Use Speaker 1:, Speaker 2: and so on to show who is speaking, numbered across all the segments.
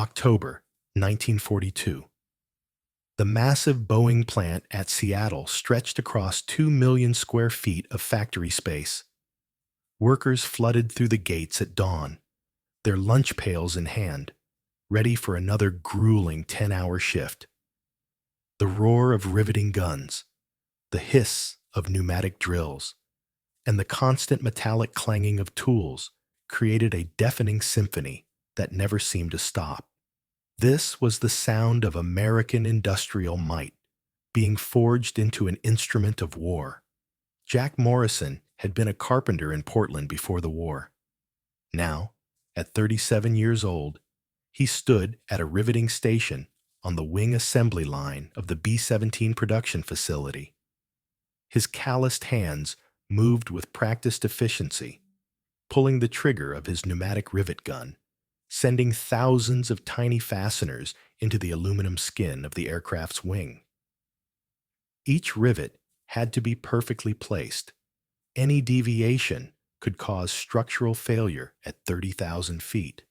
Speaker 1: October 1942. The massive Boeing plant at Seattle stretched across 2 million square feet of factory space. Workers flooded through the gates at dawn, their lunch pails in hand, ready for another grueling 10-hour shift. The roar of riveting guns, the hiss of pneumatic drills, and the constant metallic clanging of tools created a deafening symphony that never seemed to stop. This was the sound of American industrial might being forged into an instrument of war. Jack Morrison had been a carpenter in Portland before the war. Now, at 37 years old, he stood at a riveting station on the wing assembly line of the B-17 production facility. His calloused hands moved with practiced efficiency, pulling the trigger of his pneumatic rivet gun, sending thousands of tiny fasteners into the aluminum skin of the aircraft's wing. Each rivet had to be perfectly placed. Any deviation could cause structural failure at 30,000 feet.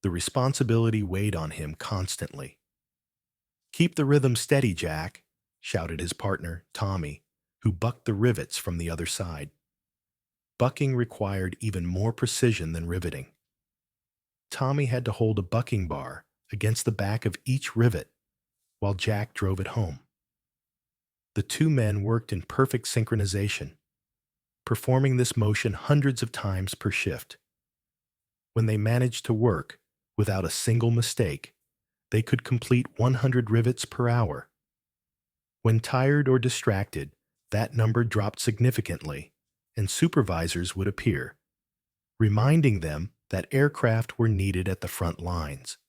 Speaker 1: The responsibility weighed on him constantly. "Keep the rhythm steady, Jack," shouted his partner, Tommy, who bucked the rivets from the other side. Bucking required even more precision than riveting. Tommy had to hold a bucking bar against the back of each rivet while Jack drove it home. The two men worked in perfect synchronization, performing this motion hundreds of times per shift. When they managed to work without a single mistake, they could complete 100 rivets per hour. When tired or distracted, that number dropped significantly, and supervisors would appear, reminding them that aircraft were needed at the front lines.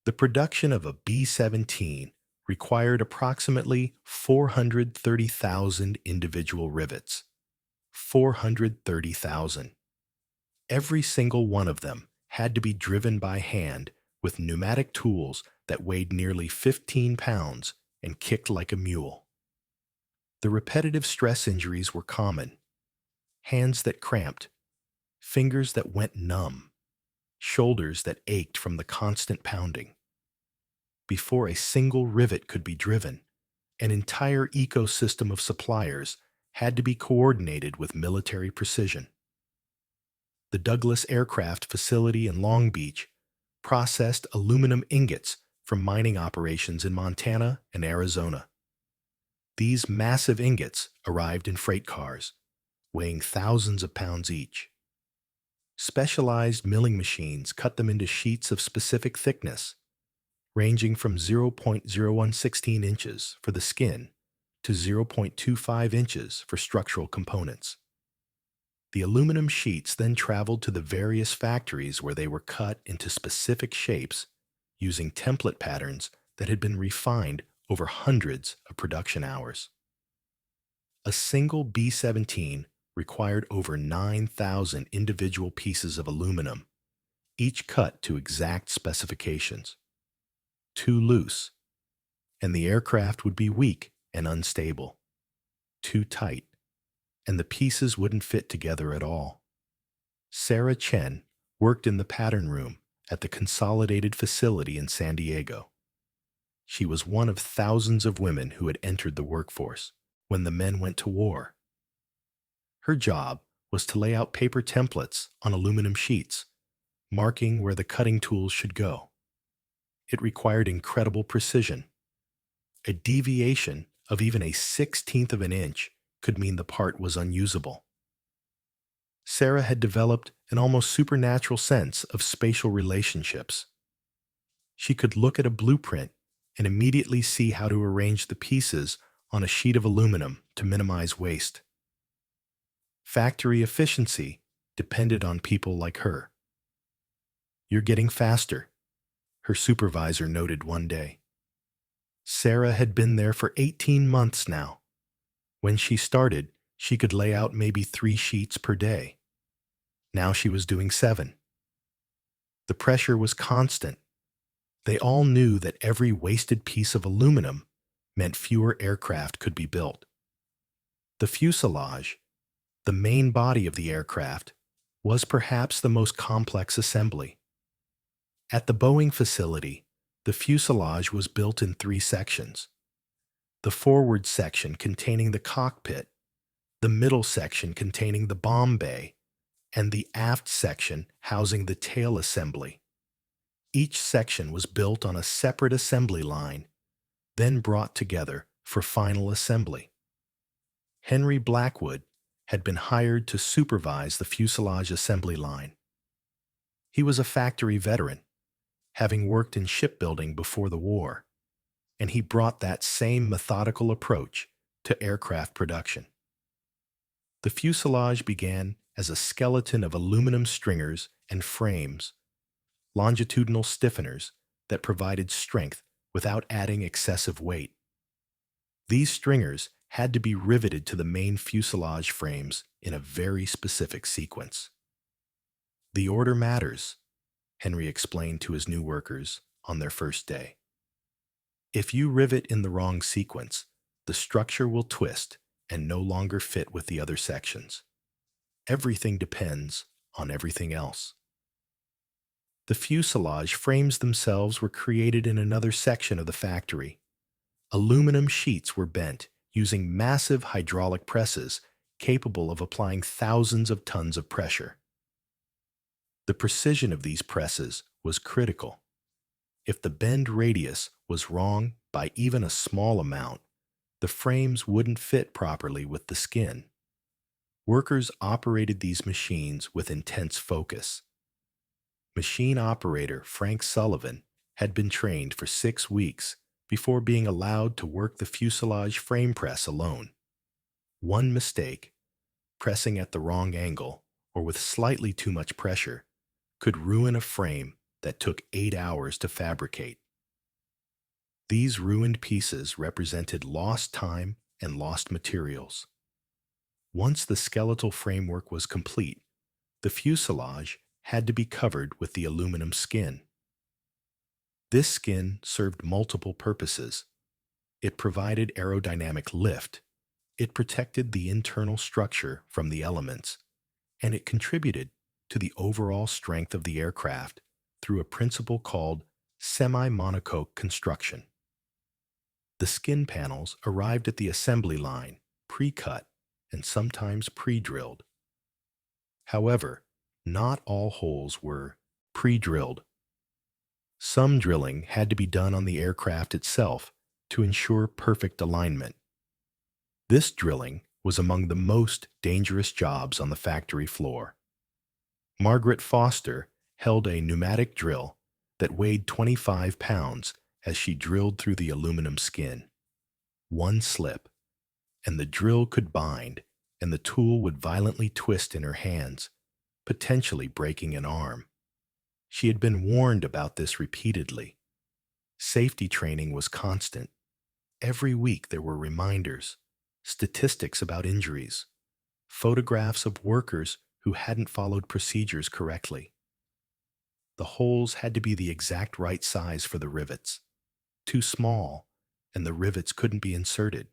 Speaker 1: The production of a B-17 required approximately 430,000 individual rivets. 430,000. Every single one of them had to be driven by hand with pneumatic tools that weighed nearly 15 pounds and kicked like a mule. The repetitive stress injuries were common. Hands that cramped, fingers that went numb, shoulders that ached from the constant pounding. Before a single rivet could be driven, an entire ecosystem of suppliers had to be coordinated with military precision. The Douglas Aircraft Facility in Long Beach processed aluminum ingots from mining operations in Montana and Arizona. These massive ingots arrived in freight cars, weighing thousands of pounds each. Specialized milling machines cut them into sheets of specific thickness, ranging from 0.0116 inches for the skin to 0.25 inches for structural components. The aluminum sheets then traveled to the various factories where they were cut into specific shapes using template patterns that had been refined over hundreds of production hours. A single B-17 required over 9,000 individual pieces of aluminum, each cut to exact specifications. Too loose, and the aircraft would be weak and unstable. Too tight, and the pieces wouldn't fit together at all. Sarah Chen worked in the pattern room at the Consolidated facility in San Diego. She was one of thousands of women who had entered the workforce when the men went to war. Her job was to lay out paper templates on aluminum sheets, marking where the cutting tools should go. It required incredible precision. A deviation of even a 1/16 of an inch could mean the part was unusable. Sarah had developed an almost supernatural sense of spatial relationships. She could look at a blueprint and immediately see how to arrange the pieces on a sheet of aluminum to minimize waste. Factory efficiency depended on people like her. "You're getting faster," her supervisor noted one day. Sarah had been there for 18 months now. When she started, she could lay out maybe 3 sheets per day. Now she was doing 7. The pressure was constant. They all knew that every wasted piece of aluminum meant fewer aircraft could be built. The fuselage, the main body of the aircraft, was perhaps the most complex assembly. At the Boeing facility, the fuselage was built in three sections: the forward section containing the cockpit, the middle section containing the bomb bay, and the aft section housing the tail assembly. Each section was built on a separate assembly line, then brought together for final assembly. Henry Blackwood had been hired to supervise the fuselage assembly line. He was a factory veteran, having worked in shipbuilding before the war, and he brought that same methodical approach to aircraft production. The fuselage began as a skeleton of aluminum stringers and frames, longitudinal stiffeners that provided strength without adding excessive weight. These stringers had to be riveted to the main fuselage frames in a very specific sequence. "The order matters," Henry explained to his new workers on their first day. "If you rivet in the wrong sequence, the structure will twist and no longer fit with the other sections. Everything depends on everything else." The fuselage frames themselves were created in another section of the factory. Aluminum sheets were bent using massive hydraulic presses capable of applying thousands of tons of pressure. The precision of these presses was critical. If the bend radius was wrong by even a small amount, the frames wouldn't fit properly with the skin. Workers operated these machines with intense focus. Machine operator Frank Sullivan had been trained for 6 weeks before being allowed to work the fuselage frame press alone. One mistake, pressing at the wrong angle or with slightly too much pressure, could ruin a frame that took 8 hours to fabricate. These ruined pieces represented lost time and lost materials. Once the skeletal framework was complete, the fuselage had to be covered with the aluminum skin. This skin served multiple purposes. It provided aerodynamic lift, it protected the internal structure from the elements, and it contributed to the overall strength of the aircraft through a principle called semi-monocoque construction. The skin panels arrived at the assembly line, pre-cut and sometimes pre-drilled. However, not all holes were pre-drilled. Some drilling had to be done on the aircraft itself to ensure perfect alignment. This drilling was among the most dangerous jobs on the factory floor. Margaret Foster held a pneumatic drill that weighed 25 pounds as she drilled through the aluminum skin. One slip, and the drill could bind, and the tool would violently twist in her hands, potentially breaking an arm. She had been warned about this repeatedly. Safety training was constant. Every week there were reminders, statistics about injuries, photographs of workers who hadn't followed procedures correctly. The holes had to be the exact right size for the rivets. Too small, and the rivets couldn't be inserted.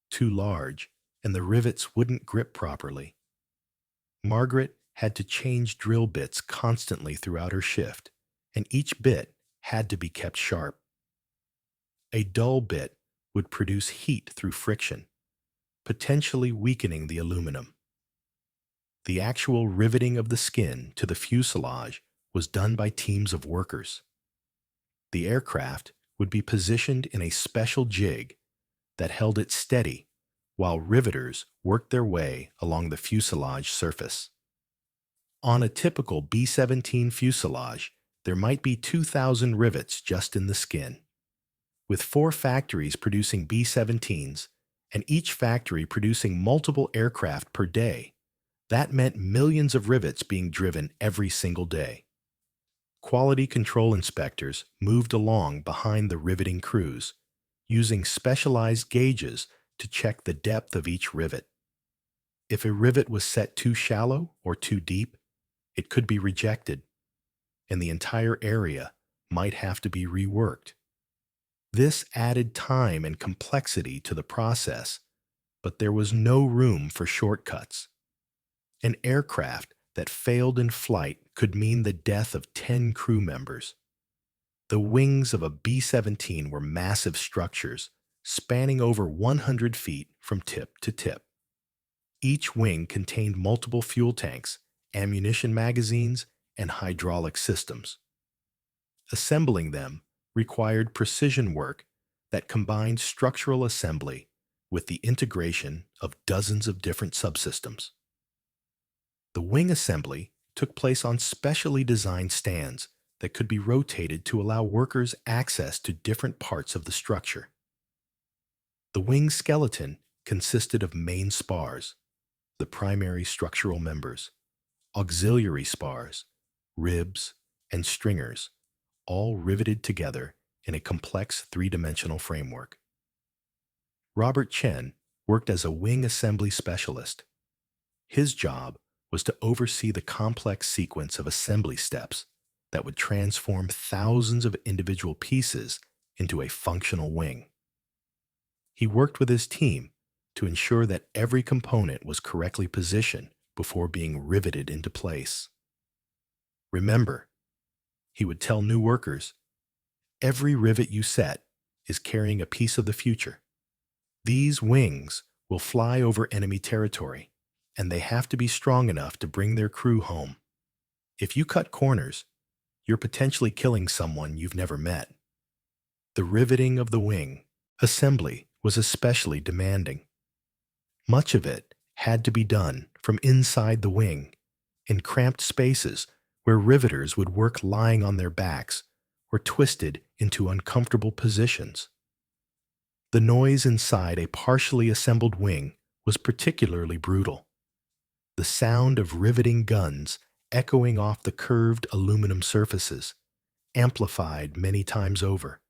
Speaker 1: Too large, and the rivets wouldn't grip properly. Margaret had to change drill bits constantly throughout her shift, and each bit had to be kept sharp. A dull bit would produce heat through friction, potentially weakening the aluminum. The actual riveting of the skin to the fuselage was done by teams of workers. The aircraft would be positioned in a special jig that held it steady while riveters worked their way along the fuselage surface. On a typical B-17 fuselage, there might be 2,000 rivets just in the skin. With 4 factories producing B-17s, and each factory producing multiple aircraft per day, that meant millions of rivets being driven every single day. Quality control inspectors moved along behind the riveting crews, using specialized gauges to check the depth of each rivet. If a rivet was set too shallow or too deep, it could be rejected, and the entire area might have to be reworked. This added time and complexity to the process, but there was no room for shortcuts. An aircraft that failed in flight could mean the death of 10 crew members. The wings of a B-17 were massive structures, spanning over 100 feet from tip to tip. Each wing contained multiple fuel tanks, ammunition magazines, and hydraulic systems. Assembling them required precision work that combined structural assembly with the integration of dozens of different subsystems. The wing assembly took place on specially designed stands that could be rotated to allow workers access to different parts of the structure. The wing skeleton consisted of main spars, the primary structural members, auxiliary spars, ribs, and stringers, all riveted together in a complex three-dimensional framework. Robert Chen worked as a wing assembly specialist. His job was to oversee the complex sequence of assembly steps that would transform thousands of individual pieces into a functional wing. He worked with his team to ensure that every component was correctly positioned before being riveted into place. Remember, he would tell new workers, every rivet you set is carrying a piece of the future. These wings will fly over enemy territory, and they have to be strong enough to bring their crew home. If you cut corners, you're potentially killing someone you've never met. The riveting of the wing assembly was especially demanding. Much of it had to be done from inside the wing, in cramped spaces where riveters would work lying on their backs or twisted into uncomfortable positions. The noise inside a partially assembled wing was particularly brutal. The sound of riveting guns echoing off the curved aluminum surfaces, amplified many times over.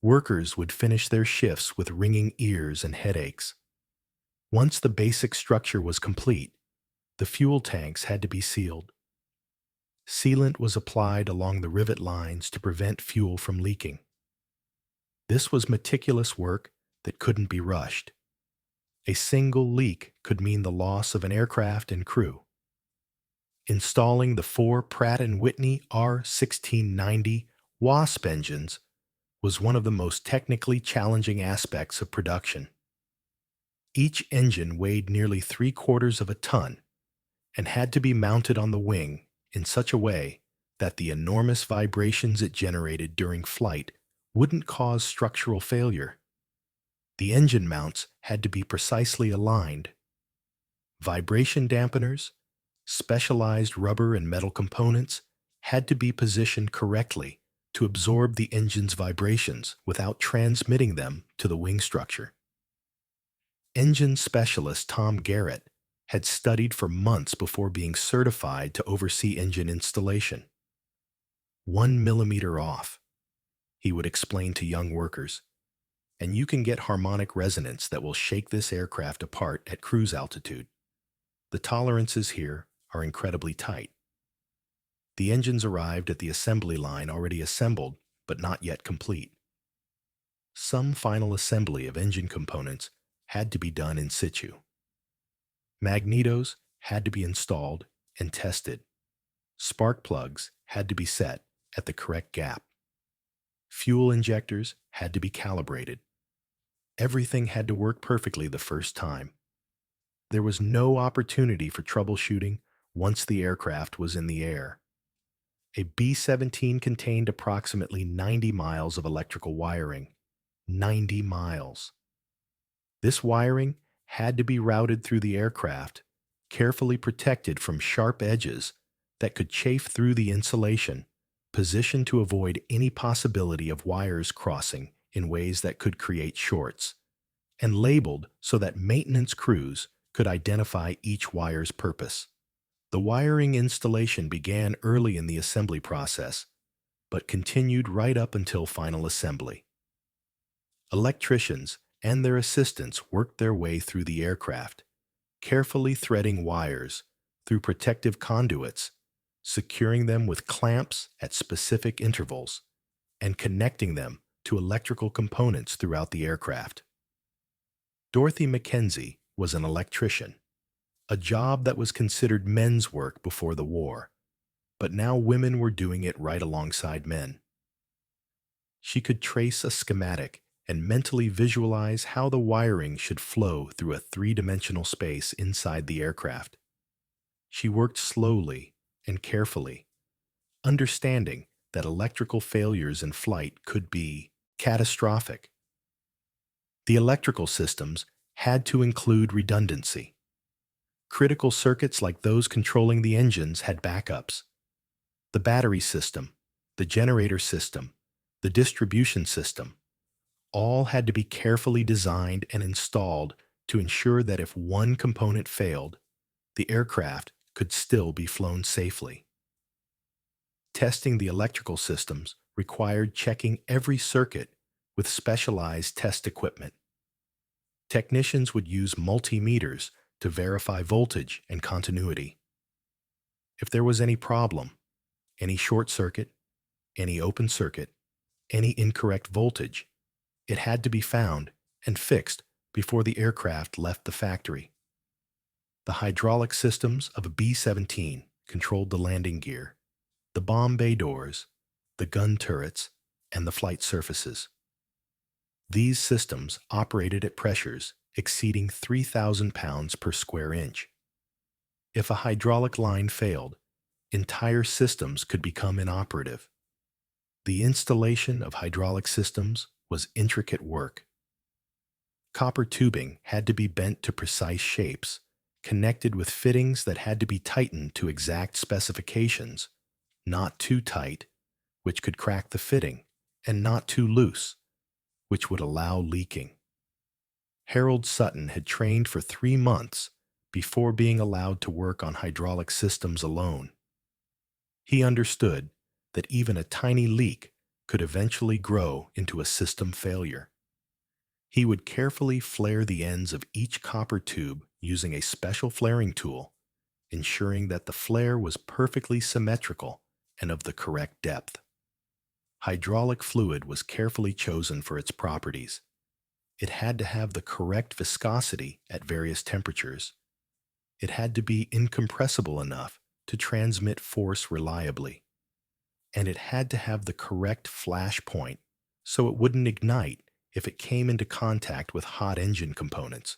Speaker 1: Workers would finish their shifts with ringing ears and headaches. Once the basic structure was complete, the fuel tanks had to be sealed. Sealant was applied along the rivet lines to prevent fuel from leaking. This was meticulous work that couldn't be rushed. A single leak could mean the loss of an aircraft and crew. Installing the 4 Pratt & Whitney R1690 WASP engines was one of the most technically challenging aspects of production. Each engine weighed nearly 3/4 of a ton and had to be mounted on the wing in such a way that the enormous vibrations it generated during flight wouldn't cause structural failure. The engine mounts had to be precisely aligned. Vibration dampeners, specialized rubber and metal components, had to be positioned correctly to absorb the engine's vibrations without transmitting them to the wing structure. Engine specialist Tom Garrett had studied for months before being certified to oversee engine installation. 1 millimeter off, he would explain to young workers, and you can get harmonic resonance that will shake this aircraft apart at cruise altitude. The tolerances here are incredibly tight. The engines arrived at the assembly line already assembled, but not yet complete. Some final assembly of engine components had to be done in situ. Magnetos had to be installed and tested. Spark plugs had to be set at the correct gap. Fuel injectors had to be calibrated. Everything had to work perfectly the first time. There was no opportunity for troubleshooting once the aircraft was in the air. A B-17 contained approximately 90 miles of electrical wiring. 90 miles. This wiring had to be routed through the aircraft, carefully protected from sharp edges that could chafe through the insulation, positioned to avoid any possibility of wires crossing in ways that could create shorts, and labeled so that maintenance crews could identify each wire's purpose. The wiring installation began early in the assembly process, but continued right up until final assembly. Electricians and their assistants worked their way through the aircraft, carefully threading wires through protective conduits, securing them with clamps at specific intervals, and connecting them to electrical components throughout the aircraft. Dorothy Mackenzie was an electrician. a job that was considered men's work before the war, but now women were doing it right alongside men. She could trace a schematic and mentally visualize how the wiring should flow through a three-dimensional space inside the aircraft. She worked slowly and carefully, understanding that electrical failures in flight could be catastrophic. The electrical systems had to include redundancy. Critical circuits like those controlling the engines had backups. The battery system, the generator system, the distribution system, all had to be carefully designed and installed to ensure that if one component failed, the aircraft could still be flown safely. Testing the electrical systems required checking every circuit with specialized test equipment. Technicians would use multimeters to verify voltage and continuity. If there was any problem, any short circuit, any open circuit, any incorrect voltage, it had to be found and fixed before the aircraft left the factory. The hydraulic systems of a B-17 controlled the landing gear, the bomb bay doors, the gun turrets, and the flight surfaces. These systems operated at pressures exceeding 3,000 pounds per square inch. If a hydraulic line failed, entire systems could become inoperative. The installation of hydraulic systems was intricate work. Copper tubing had to be bent to precise shapes, connected with fittings that had to be tightened to exact specifications, not too tight, which could crack the fitting, and not too loose, which would allow leaking. Harold Sutton had trained for 3 months before being allowed to work on hydraulic systems alone. He understood that even a tiny leak could eventually grow into a system failure. He would carefully flare the ends of each copper tube using a special flaring tool, ensuring that the flare was perfectly symmetrical and of the correct depth. Hydraulic fluid was carefully chosen for its properties. It had to have the correct viscosity at various temperatures. It had to be incompressible enough to transmit force reliably. And it had to have the correct flash point so it wouldn't ignite if it came into contact with hot engine components.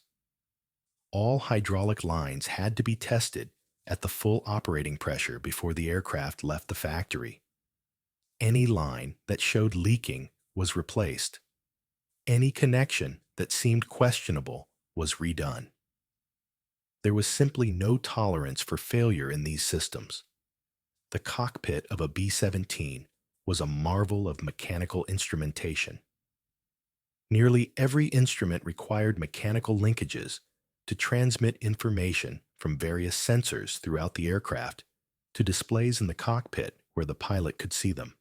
Speaker 1: All hydraulic lines had to be tested at the full operating pressure before the aircraft left the factory. Any line that showed leaking was replaced. Any connection that seemed questionable was redone. There was simply no tolerance for failure in these systems. The cockpit of a B-17 was a marvel of mechanical instrumentation. Nearly every instrument required mechanical linkages to transmit information from various sensors throughout the aircraft to displays in the cockpit where the pilot could see them.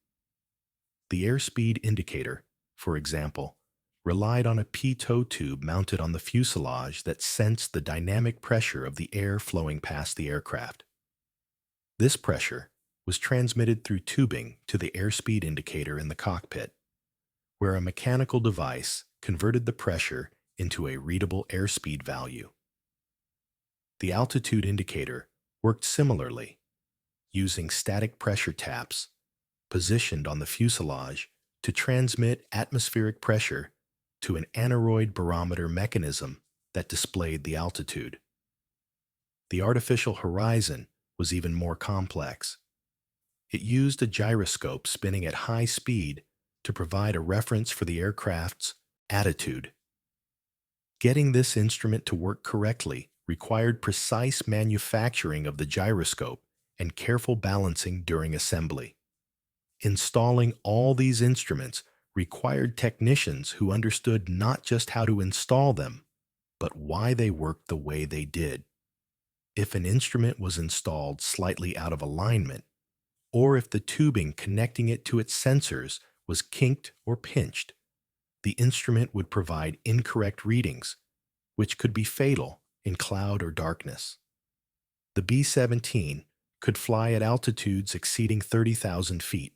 Speaker 1: The airspeed indicator, for example, relied on a pitot tube mounted on the fuselage that sensed the dynamic pressure of the air flowing past the aircraft. This pressure was transmitted through tubing to the airspeed indicator in the cockpit, where a mechanical device converted the pressure into a readable airspeed value. The altitude indicator worked similarly, using static pressure taps positioned on the fuselage to transmit atmospheric pressure to an aneroid barometer mechanism that displayed the altitude. The artificial horizon was even more complex. It used a gyroscope spinning at high speed to provide a reference for the aircraft's attitude. Getting this instrument to work correctly required precise manufacturing of the gyroscope and careful balancing during assembly. Installing all these instruments required technicians who understood not just how to install them, but why they worked the way they did. If an instrument was installed slightly out of alignment, or if the tubing connecting it to its sensors was kinked or pinched, the instrument would provide incorrect readings, which could be fatal in cloud or darkness. The B-17 could fly at altitudes exceeding 30,000 feet,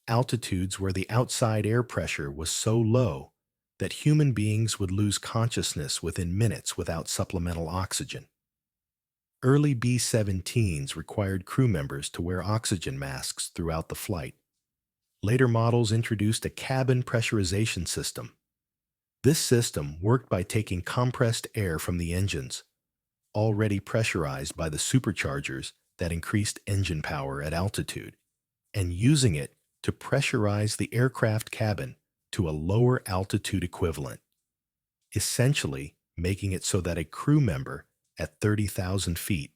Speaker 1: altitudes where the outside air pressure was so low that human beings would lose consciousness within minutes without supplemental oxygen. Early B-17s required crew members to wear oxygen masks throughout the flight. Later models introduced a cabin pressurization system. This system worked by taking compressed air from the engines, already pressurized by the superchargers that increased engine power at altitude, and using it to pressurize the aircraft cabin to a lower altitude equivalent, essentially making it so that a crew member at 30,000 feet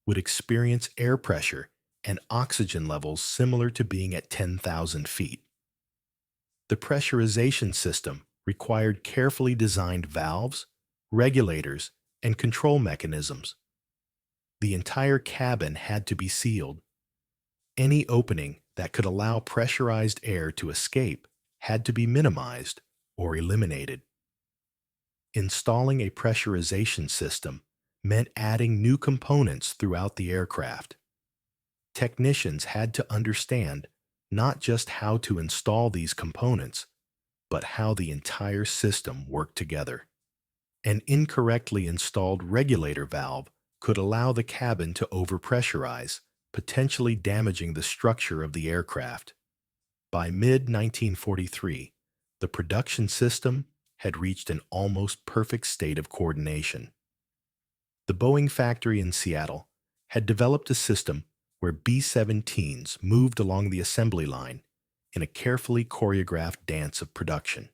Speaker 1: would experience air pressure and oxygen levels similar to being at 10,000 feet. The pressurization system required carefully designed valves, regulators, and control mechanisms. The entire cabin had to be sealed. Any opening that could allow pressurized air to escape had to be minimized or eliminated. Installing a pressurization system meant adding new components throughout the aircraft. Technicians had to understand not just how to install these components, but how the entire system worked together. An incorrectly installed regulator valve could allow the cabin to overpressurize, potentially damaging the structure of the aircraft. By mid-1943, the production system had reached an almost perfect state of coordination. The Boeing factory in Seattle had developed a system where B-17s moved along the assembly line in a carefully choreographed dance of production.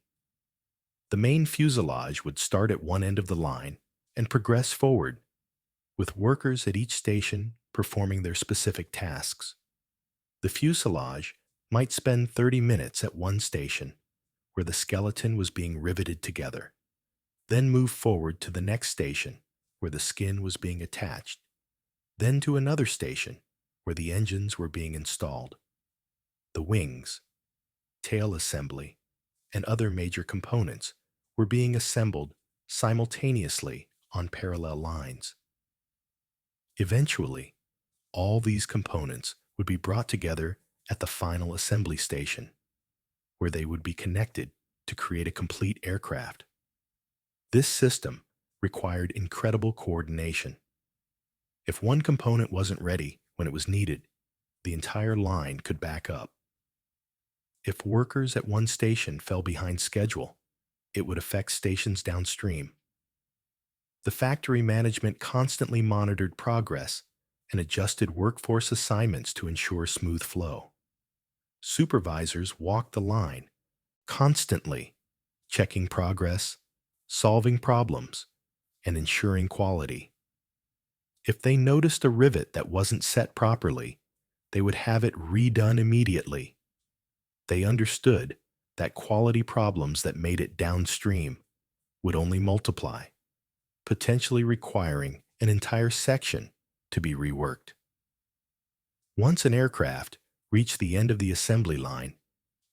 Speaker 1: The main fuselage would start at one end of the line and progress forward, with workers at each station performing their specific tasks. The fuselage might spend 30 minutes at one station, where the skeleton was being riveted together, then move forward to the next station, where the skin was being attached, then to another station, where the engines were being installed. The wings, tail assembly, and other major components were being assembled simultaneously on parallel lines. Eventually, all these components would be brought together at the final assembly station, where they would be connected to create a complete aircraft. This system required incredible coordination. If one component wasn't ready when it was needed, the entire line could back up. If workers at one station fell behind schedule, it would affect stations downstream. The factory management constantly monitored progress and adjusted workforce assignments to ensure smooth flow. Supervisors walked the line, constantly checking progress, solving problems, and ensuring quality. If they noticed a rivet that wasn't set properly, they would have it redone immediately. They understood that quality problems that made it downstream would only multiply, potentially requiring an entire section to be reworked. Once an aircraft reached the end of the assembly line,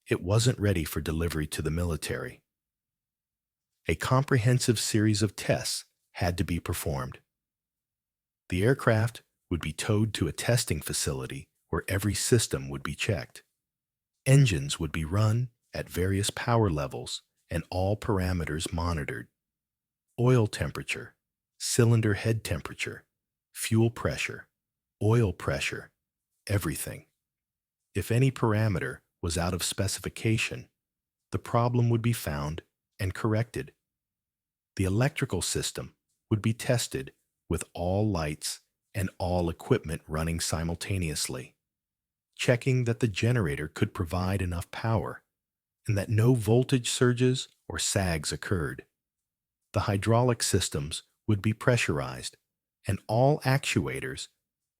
Speaker 1: it wasn't ready for delivery to the military. A comprehensive series of tests had to be performed. The aircraft would be towed to a testing facility where every system would be checked. Engines would be run at various power levels and all parameters monitored. Oil temperature, cylinder head temperature, fuel pressure, oil pressure, everything. If any parameter was out of specification, the problem would be found and corrected. The electrical system would be tested with all lights and all equipment running simultaneously, checking that the generator could provide enough power and that no voltage surges or sags occurred. The hydraulic systems would be pressurized, and all actuators,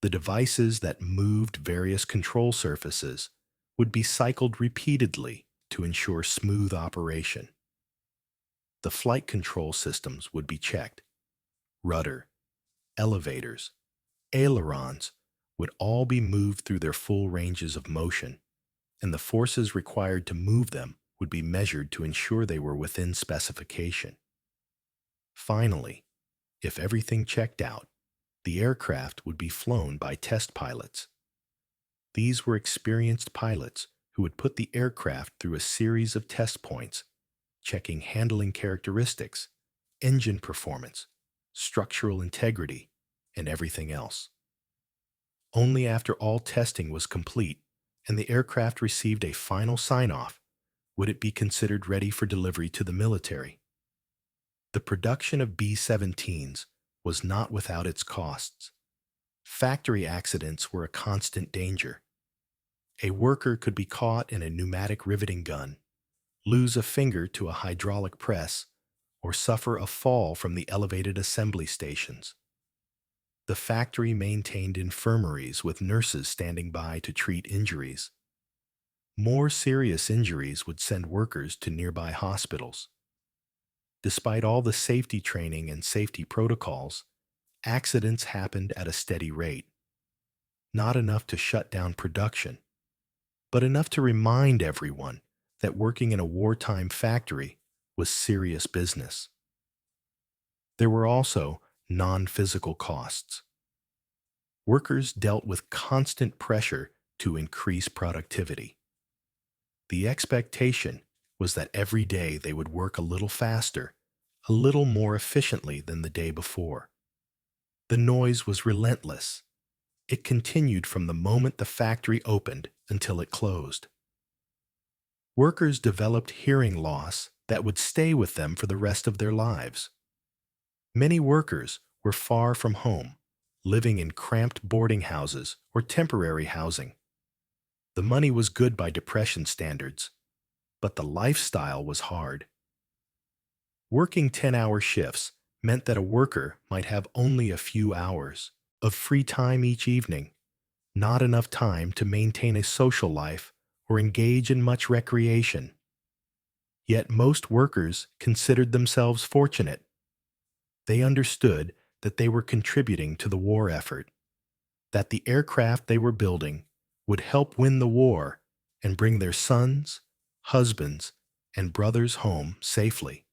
Speaker 1: the devices that moved various control surfaces, would be cycled repeatedly to ensure smooth operation. The flight control systems would be checked. Rudder, elevators, ailerons would all be moved through their full ranges of motion, and the forces required to move them would be measured to ensure they were within specification. Finally, if everything checked out, the aircraft would be flown by test pilots. These were experienced pilots who would put the aircraft through a series of test points, checking handling characteristics, engine performance, structural integrity, and everything else. Only after all testing was complete and the aircraft received a final sign-off would it be considered ready for delivery to the military. The production of B-17s was not without its costs. Factory accidents were a constant danger. A worker could be caught in a pneumatic riveting gun, lose a finger to a hydraulic press, or suffer a fall from the elevated assembly stations. The factory maintained infirmaries with nurses standing by to treat injuries. More serious injuries would send workers to nearby hospitals. Despite all the safety training and safety protocols, accidents happened at a steady rate. Not enough to shut down production, but enough to remind everyone that working in a wartime factory was serious business. There were also non-physical costs. Workers dealt with constant pressure to increase productivity. The expectation was that every day they would work a little faster, a little more efficiently than the day before. The noise was relentless. It continued from the moment the factory opened until it closed. Workers developed hearing loss that would stay with them for the rest of their lives. Many workers were far from home, living in cramped boarding houses or temporary housing. The money was good by Depression standards, but the lifestyle was hard. Working 10-hour shifts meant that a worker might have only a few hours of free time each evening, not enough time to maintain a social life or engage in much recreation. Yet most workers considered themselves fortunate. They understood that they were contributing to the war effort, that the aircraft they were building would help win the war and bring their sons, husbands, and brothers home safely.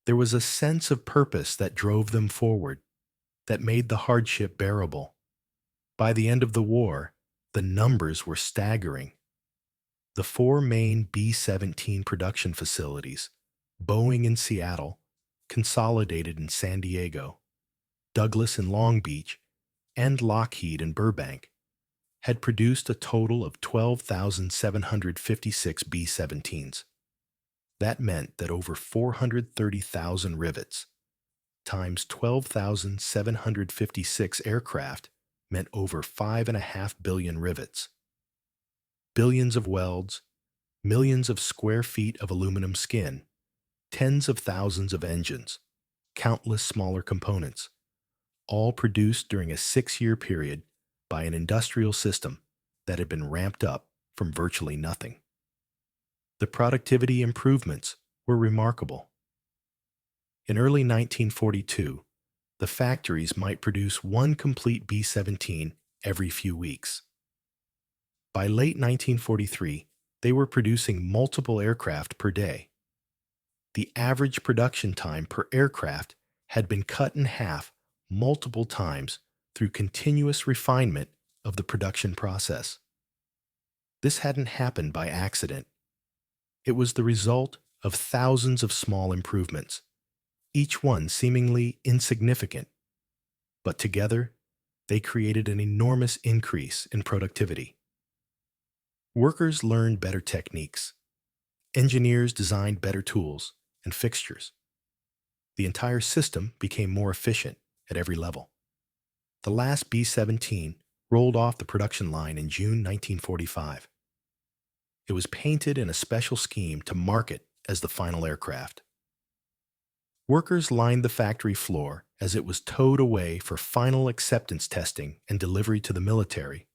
Speaker 1: There was a sense of purpose that drove them forward, that made the hardship bearable. By the end of the war, the numbers were staggering. The four main B-17 production facilities, Boeing in Seattle, Consolidated in San Diego, Douglas in Long Beach, and Lockheed in Burbank, had produced a total of 12,756 B-17s. That meant that over 430,000 rivets times 12,756 aircraft meant over 5.5 billion rivets. Billions of welds, millions of square feet of aluminum skin, tens of thousands of engines, countless smaller components, all produced during a 6-year period by an industrial system that had been ramped up from virtually nothing. The productivity improvements were remarkable. In early 1942, the factories might produce one complete B-17 every few weeks. By late 1943, they were producing multiple aircraft per day. The average production time per aircraft had been cut in half multiple times through continuous refinement of the production process. This hadn't happened by accident. It was the result of thousands of small improvements, each one seemingly insignificant, but together they created an enormous increase in productivity. Workers learned better techniques. Engineers designed better tools and fixtures. The entire system became more efficient at every level. The last B-17 rolled off the production line in June 1945. It was painted in a special scheme to mark it as the final aircraft. Workers lined the factory floor as it was towed away for final acceptance testing and delivery to the military.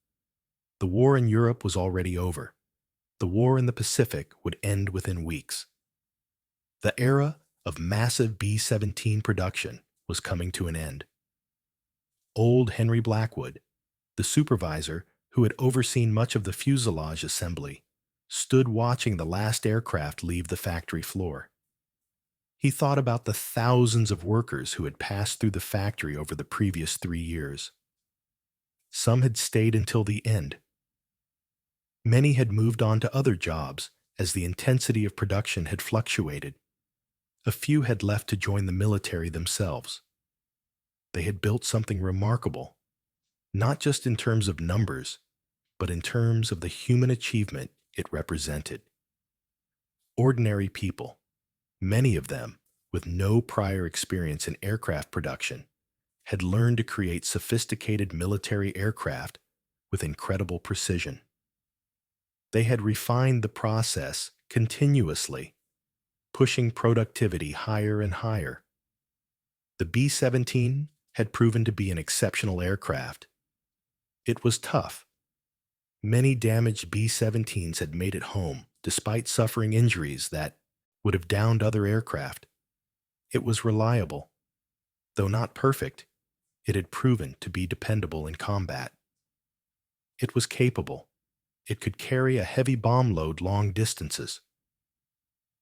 Speaker 1: The war in Europe was already over. The war in the Pacific would end within weeks. The era of massive B-17 production was coming to an end. Old Henry Blackwood, the supervisor who had overseen much of the fuselage assembly, stood watching the last aircraft leave the factory floor. He thought about the thousands of workers who had passed through the factory over the previous 3 years. Some had stayed until the end. Many had moved on to other jobs as the intensity of production had fluctuated. A few had left to join the military themselves. They had built something remarkable, not just in terms of numbers, but in terms of the human achievement it represented. Ordinary people, many of them with no prior experience in aircraft production, had learned to create sophisticated military aircraft with incredible precision. They had refined the process continuously, pushing productivity higher and higher. The B-17 had proven to be an exceptional aircraft. It was tough. Many damaged B-17s had made it home despite suffering injuries that would have downed other aircraft. It was reliable. Though not perfect, it had proven to be dependable in combat. It was capable. It could carry a heavy bomb load long distances.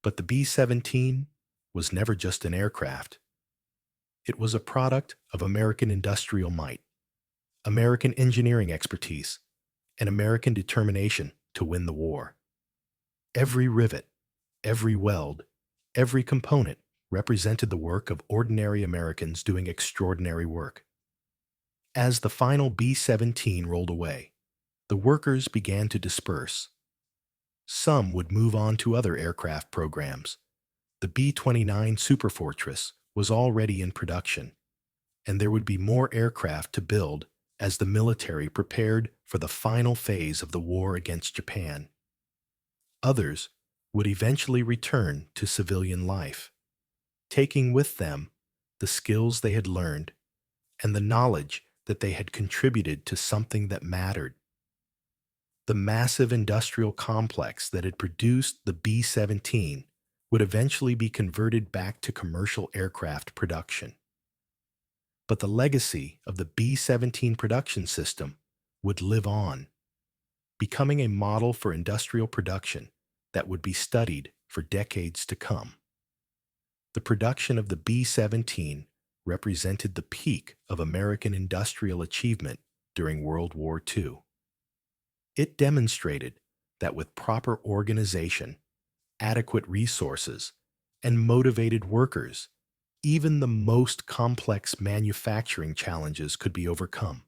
Speaker 1: But the B-17 was never just an aircraft. It was a product of American industrial might, American engineering expertise, and American determination to win the war. Every rivet, every weld, every component represented the work of ordinary Americans doing extraordinary work. As the final B-17 rolled away, the workers began to disperse. Some would move on to other aircraft programs. The B-29 Superfortress was already in production, and there would be more aircraft to build as the military prepared for the final phase of the war against Japan. Others would eventually return to civilian life, taking with them the skills they had learned and the knowledge that they had contributed to something that mattered. The massive industrial complex that had produced the B-17 would eventually be converted back to commercial aircraft production. But the legacy of the B-17 production system would live on, becoming a model for industrial production that would be studied for decades to come. The production of the B-17 represented the peak of American industrial achievement during World War II. It demonstrated that with proper organization, adequate resources, and motivated workers, even the most complex manufacturing challenges could be overcome.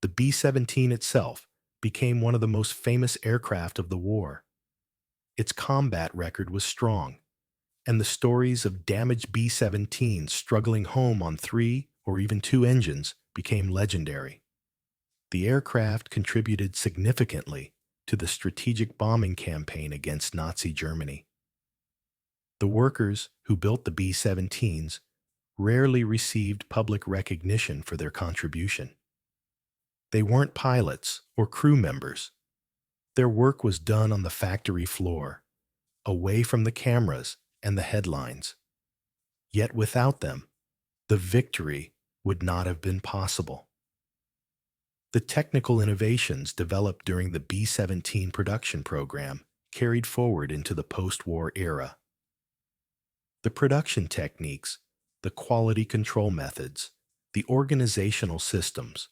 Speaker 1: The B-17 itself became one of the most famous aircraft of the war. Its combat record was strong, and the stories of damaged B-17s struggling home on 3 or even 2 engines became legendary. The aircraft contributed significantly to the strategic bombing campaign against Nazi Germany. The workers who built the B-17s rarely received public recognition for their contribution. They weren't pilots or crew members. Their work was done on the factory floor, away from the cameras and the headlines. Yet without them, the victory would not have been possible. The technical innovations developed during the B-17 production program carried forward into the post-war era. The production techniques, the quality control methods, the organizational systems,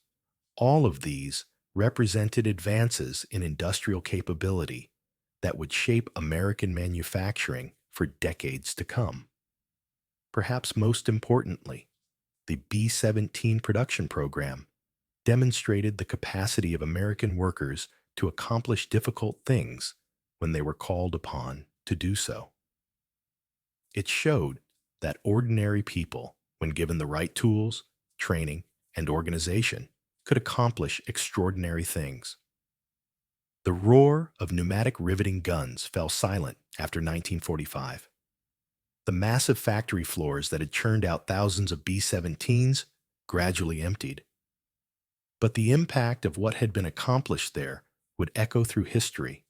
Speaker 1: all of these represented advances in industrial capability that would shape American manufacturing for decades to come. Perhaps most importantly, the B-17 production program demonstrated the capacity of American workers to accomplish difficult things when they were called upon to do so. It showed that ordinary people, when given the right tools, training, and organization, could accomplish extraordinary things. The roar of pneumatic riveting guns fell silent after 1945. The massive factory floors that had churned out thousands of B-17s gradually emptied. But the impact of what had been accomplished there would echo through history.